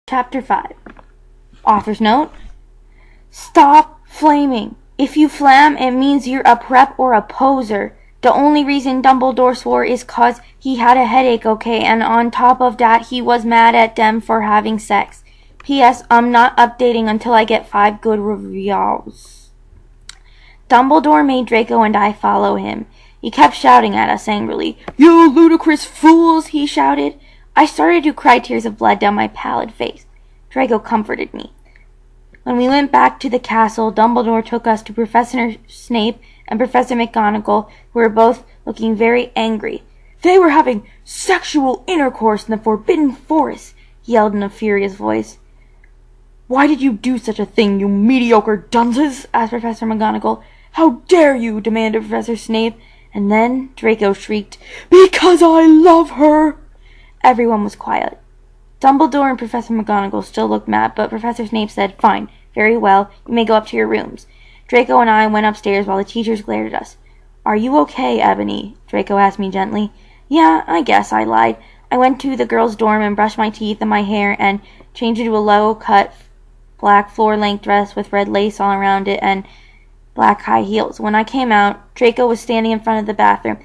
Chapter 5. Author's note: Stop flaming. If you flam, it means you're a prep or a poser. The only reason Dumbledore swore is 'cause he had a headache, okay? And on top of that, he was mad at them for having sex. P.S. I'm not updating until I get 5 good reviews. Dumbledore made Draco and I follow him. He kept shouting at us angrily. You ludicrous fools, he shouted. I started to cry tears of blood down my pallid face. Draco comforted me. When we went back to the castle, Dumbledore took us to Professor Snape and Professor McGonagall, who were both looking very angry. They were having sexual intercourse in the Forbidden Forest, he yelled in a furious voice. Why did you do such a thing, you mediocre dunces? Asked Professor McGonagall. How dare you? Demanded Professor Snape. And then Draco shrieked, Because I love her! Everyone was quiet. Dumbledore and Professor McGonagall still looked mad, but Professor Snape said, Fine, very well, you may go up to your rooms. Draco and I went upstairs while the teachers glared at us. Are you okay, Ebony? Draco asked me gently. Yeah, I guess, I lied. I went to the girls' dorm and brushed my teeth and my hair and changed into a low-cut black floor-length dress with red lace all around it and black high heels. When I came out, Draco was standing in front of the bathroom,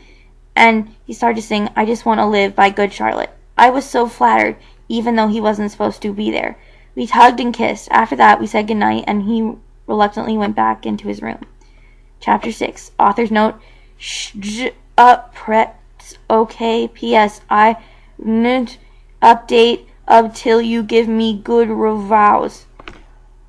and he started to sing I Just Want to Live by Good Charlotte. I was so flattered, even though he wasn't supposed to be there. We hugged and kissed. After that, we said goodnight, and he reluctantly went back into his room. Chapter 6. Author's note: Preps, okay. P.S. I won't update until you give me good reviews.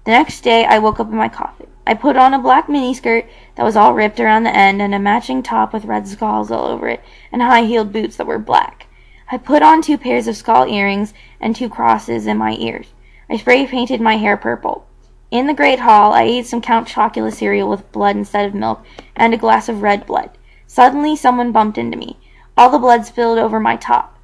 The next day, I woke up in my coffin. I put on a black miniskirt that was all ripped around the end and a matching top with red skulls all over it and high-heeled boots that were black. I put on 2 pairs of skull earrings and 2 crosses in my ears. I spray-painted my hair purple. In the Great Hall, I ate some Count Chocula cereal with blood instead of milk and a glass of red blood. Suddenly, someone bumped into me. All the blood spilled over my top.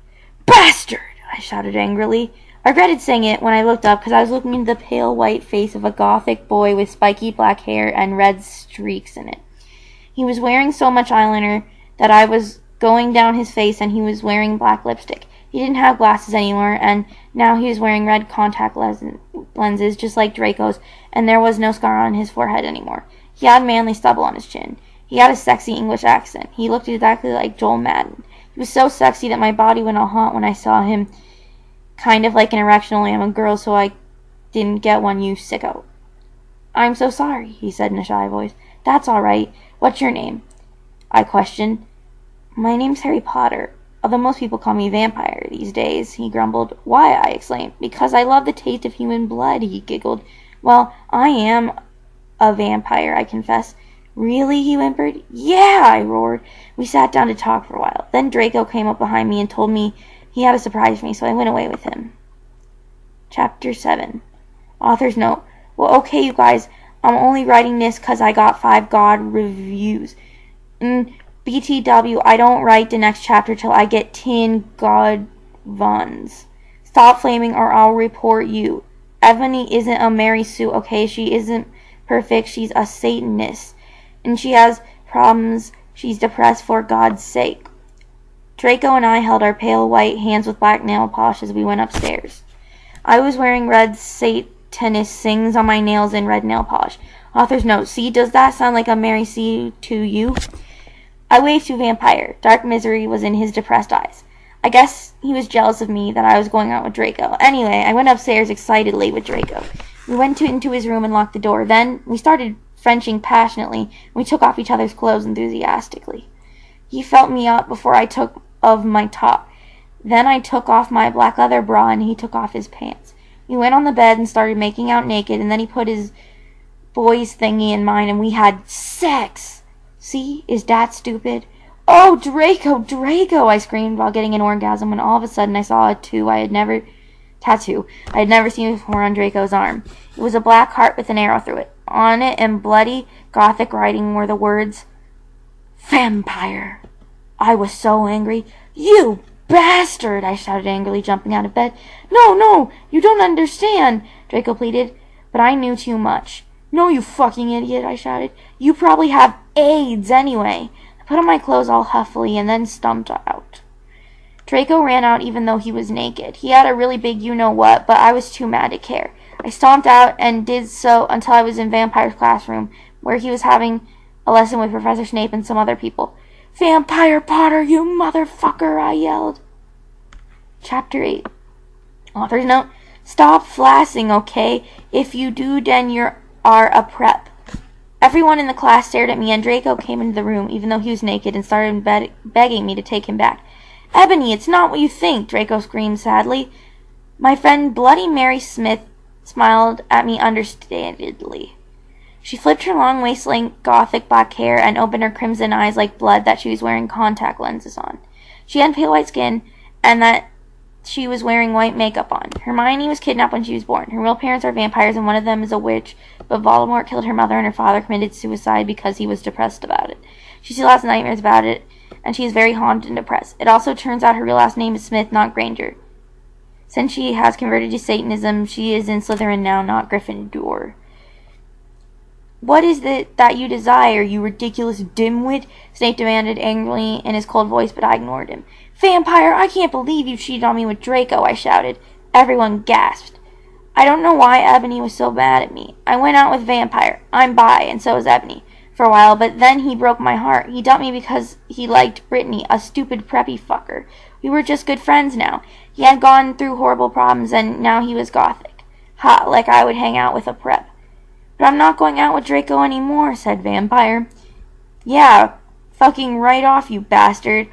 Bastard! I shouted angrily. I regretted saying it when I looked up because I was looking into the pale white face of a gothic boy with spiky black hair and red streaks in it. He was wearing so much eyeliner that I was going down his face, and he was wearing black lipstick. He didn't have glasses anymore, and now he was wearing red contact lenses just like Draco's, and there was no scar on his forehead anymore. He had manly stubble on his chin. He had a sexy English accent. He looked exactly like Joel Madden. He was so sexy that my body went all hot when I saw him, kind of like an erection, only I'm a girl, so I didn't get one, you sicko. I'm so sorry, he said in a shy voice. That's all right. What's your name? I questioned. My name's Harry Potter, although most people call me Vampire these days, he grumbled. Why? I exclaimed. Because I love the taste of human blood, he giggled. Well, I am a vampire, I confessed. Really? He whimpered. Yeah, I roared. We sat down to talk for a while. Then Draco came up behind me and told me he had a surprise for me, so I went away with him. Chapter 7. Author's note: Well, okay, you guys, I'm only writing this 'cause I got 5 God reviews. BTW, I don't write the next chapter till I get 10 God ones. Stop flaming or I'll report you. Ebony isn't a Mary Sue, okay? She isn't perfect. She's a Satanist. And she has problems. She's depressed, for God's sake. Draco and I held our pale white hands with black nail polish as we went upstairs. I was wearing red Satanist sings on my nails and red nail polish. Author's note: See, does that sound like a Mary Sue to you? I waved to Vampire. Dark misery was in his depressed eyes. I guess he was jealous of me that I was going out with Draco. Anyway, I went upstairs excitedly with Draco. We went into his room and locked the door. Then we started Frenching passionately, and we took off each other's clothes enthusiastically. He felt me up before I took off my top. Then I took off my black leather bra, and he took off his pants. We went on the bed and started making out naked, and then he put his boy's thingy in mine, and we had sex. See? Is that stupid? Oh, Draco, Draco, I screamed while getting an orgasm when all of a sudden I saw a tattoo I had never seen before on Draco's arm. It was a black heart with an arrow through it. On it, in bloody Gothic writing, were the words, Vampire. I was so angry. You bastard, I shouted angrily, jumping out of bed. No, you don't understand, Draco pleaded, but I knew too much. No, you fucking idiot, I shouted. You probably have AIDS anyway. I put on my clothes all huffily and then stumped out. Draco ran out even though he was naked. He had a really big you-know-what, but I was too mad to care. I stomped out and did so until I was in Vampire's classroom, where he was having a lesson with Professor Snape and some other people. "Vampire Potter, you motherfucker," I yelled. Chapter 8. Author's note: stop flassing, okay? If you do, then you are a prep. Everyone in the class stared at me, and Draco came into the room, even though he was naked, and started begging me to take him back. "Ebony, it's not what you think," Draco screamed sadly. My friend Bloody Mary Smith smiled at me understandingly. She flipped her long waist-length gothic black hair and opened her crimson eyes like blood that she was wearing contact lenses on. She had pale white skin, and that she was wearing white makeup on. Hermione was kidnapped when she was born. Her real parents are vampires, and one of them is a witch, but Voldemort killed her mother, and her father committed suicide because he was depressed about it. She still has nightmares about it, and she is very haunted and depressed. It also turns out her real last name is Smith, not Granger. Since she has converted to Satanism, she is in Slytherin now, not Gryffindor. "What is it that you desire, you ridiculous dimwit?" Snape demanded angrily in his cold voice, but I ignored him. "Vampire, I can't believe you cheated on me with Draco," I shouted. Everyone gasped. I don't know why Ebony was so mad at me. I went out with Vampire. I'm bi, and so is Ebony, for a while, but then he broke my heart. He dumped me because he liked Brittany, a stupid preppy fucker. We were just good friends now. He had gone through horrible problems, and now he was gothic. Ha, like I would hang out with a prep. "But I'm not going out with Draco anymore," said Vampire. "Yeah, fucking right off, you bastard,"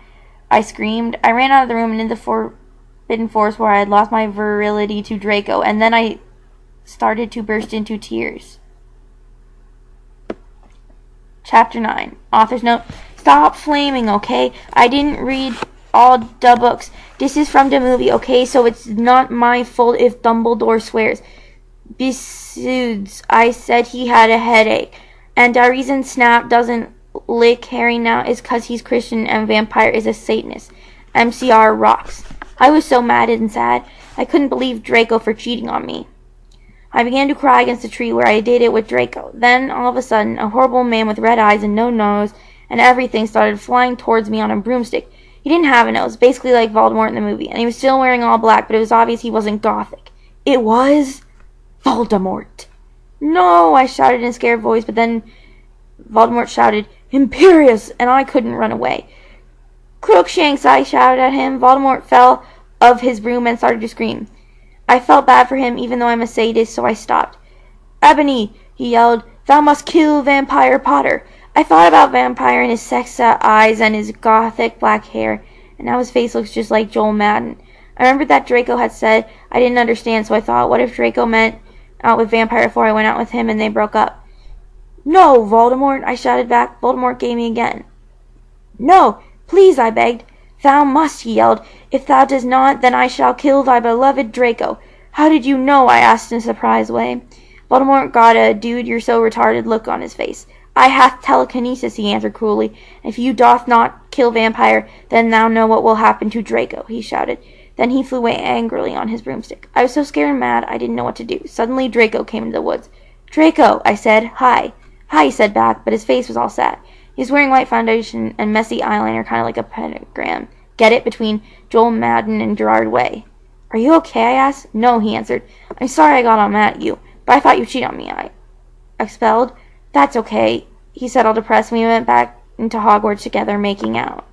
I screamed. I ran out of the room and into the Forbidden Forest, where I had lost my virility to Draco, and then I started to burst into tears. Chapter 9. Author's note: stop flaming, okay? I didn't read all the books. This is from the movie, okay? So it's not my fault if Dumbledore swears. Besides, I said he had a headache. And the reason Snap doesn't lick Harry now is 'cause he's Christian and Vampire is a Satanist. MCR rocks. I was so mad and sad. I couldn't believe Draco for cheating on me. I began to cry against a tree where I did it with Draco. Then, all of a sudden, a horrible man with red eyes and no nose and everything started flying towards me on a broomstick. He didn't have a nose, basically like Voldemort in the movie, and he was still wearing all black, but it was obvious he wasn't gothic. It was Voldemort. "No," I shouted in a scared voice, but then Voldemort shouted, "Imperius," and I couldn't run away. "Crookshanks," I shouted at him. Voldemort fell off his broom and started to scream. I felt bad for him, even though I'm a sadist, so I stopped. "Ebony," he yelled, "thou must kill Vampire Potter." I thought about Vampire and his sex eyes and his gothic black hair, and now his face looks just like Joel Madden. I remembered that Draco had said I didn't understand, so I thought, what if Draco meant out with Vampire before I went out with him and they broke up? "No, Voldemort," I shouted back. Voldemort gave me again. "No, please," I begged. "Thou must," he yelled. "If thou does not, then I shall kill thy beloved Draco." "How did you know?" I asked in a surprised way. Voldemort got a "dude, you're so retarded" look on his face. "I hath telekinesis," he answered cruelly. "If you doth not kill Vampire, then thou know what will happen to Draco," he shouted. Then he flew away angrily on his broomstick. I was so scared and mad, I didn't know what to do. Suddenly Draco came into the woods. "Draco," I said. "Hi." "Hi," he said back, but his face was all sad. He was wearing white foundation and messy eyeliner, kind of like a pentagram. Get it? Between Joel Madden and Gerard Way. "Are you okay?" I asked. "No," he answered. "I'm sorry I got all mad at you, but I thought you cheated on me." I expelled. "That's okay," he said, all depressed, and we went back into Hogwarts together, making out.